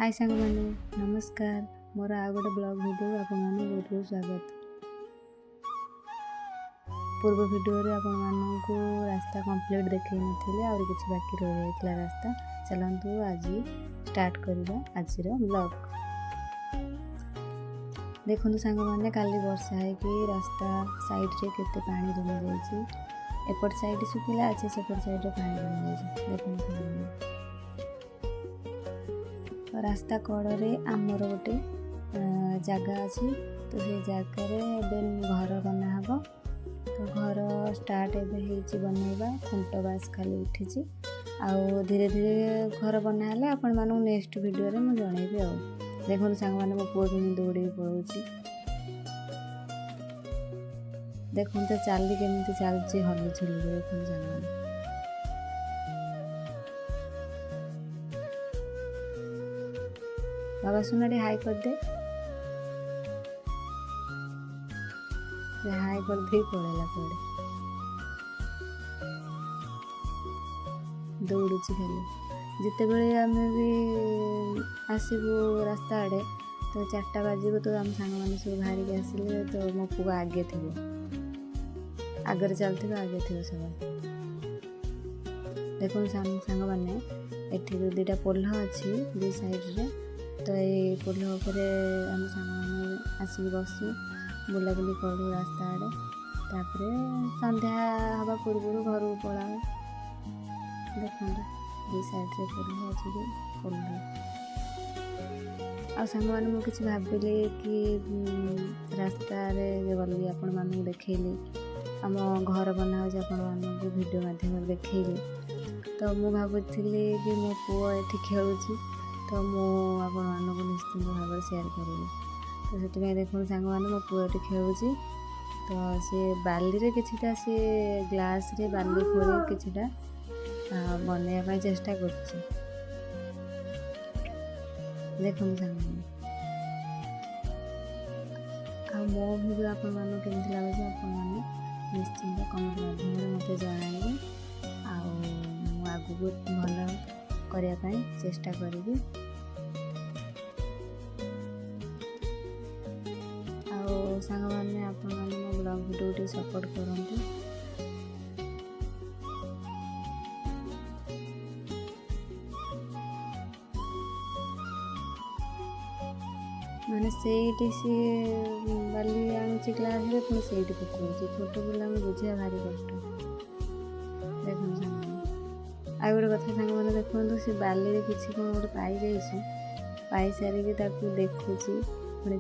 हाय सांग मैंने नमस्कार मोर आ गोटे ब्लॉग वीडियो आपण मानू बहुत बहुत स्वागत। पूर्व वीडियो रे आपण मानू को रास्ता कंप्लीट देखै नथिले और कुछ बाकी रह जाइतला रास्ता। चलंतु आज स्टार्ट करबा आज रो ब्लॉग। देखंतु सांग माने काली वर्षा है कि रास्ता साइड रे केते पानी जमी जाईची। एपट साइड सुखिला আছে सेपट साइड रे पानी जमी जाईची। देखंतु रास्ता कड़े आमर गोटे जगह अच्छी तो से जगार घर बना हम तो घर स्टार्ट एवं बनवा खुंट बास खाली उठी आउ धीरे धीरे घर बनाले आपण मानू नेक्स्ट वीडियो रे मैं जनइबी। आ देखो सांग मैंने मो पुओ केमी दौड़ी पड़ोची देखो तो चली केमी चलती हलु छुलु देखो सांग मैंने बाबा सुना रे हाई कर दे हाई कर दे पड़ेला पड़े दौड़ुची खाली जिते बड़े आम भी आसबू रास्ता आड़े तो 4टा बाजिब तो आम सांग मैंने सब बाहर के आसिले तो मो पुओ आगे थी आगे चलती आगे थी सब देखो सांग मैंने एठी 2टा पोल अच्छी 2 साइड रे तो ये पोल उपरे आम सामने आसिक बसु बुलाबुली करूँ रास्ता आड़े तापर संध्या हवा पूर्व घर पलाऊ देखो 2 साइड रे पोल अच्छी पोल आ सांग मैंने मुझे किसी भाविली कि रास्ता गली आपण मानू देखली आम घर बना हो वीडियो माध्यम देखली तो मुझे भावुली कि मो पुओ ये खेलुची तो मुझे निश्चिंत भाव सेयार करी तो से देखो सांग मैंने मो पुओटी खेलुची तो सी बाली किछिटा सी ग्लास रे बाली फोड़ी किछिटा बनवाई चेष्टा कर देखो सांग मो भिडियो आपण मानू केमती लगे आपने निश्चिंत कमेंट माध्यम मत जन आगू भल करने चेष्टा करी सांग मैंने आपण मो ब्लॉग वीडियो सपोर्ट करंतु माने से बाली आनुची ग्लास रे पुणी से पकाऊँ छोट पिला बुझा भारी कष्ट देखो आ गोटे कथा सांग मैंने देखो से बाली किसी कौन गोटे पाई सारिकी देखुची पुणी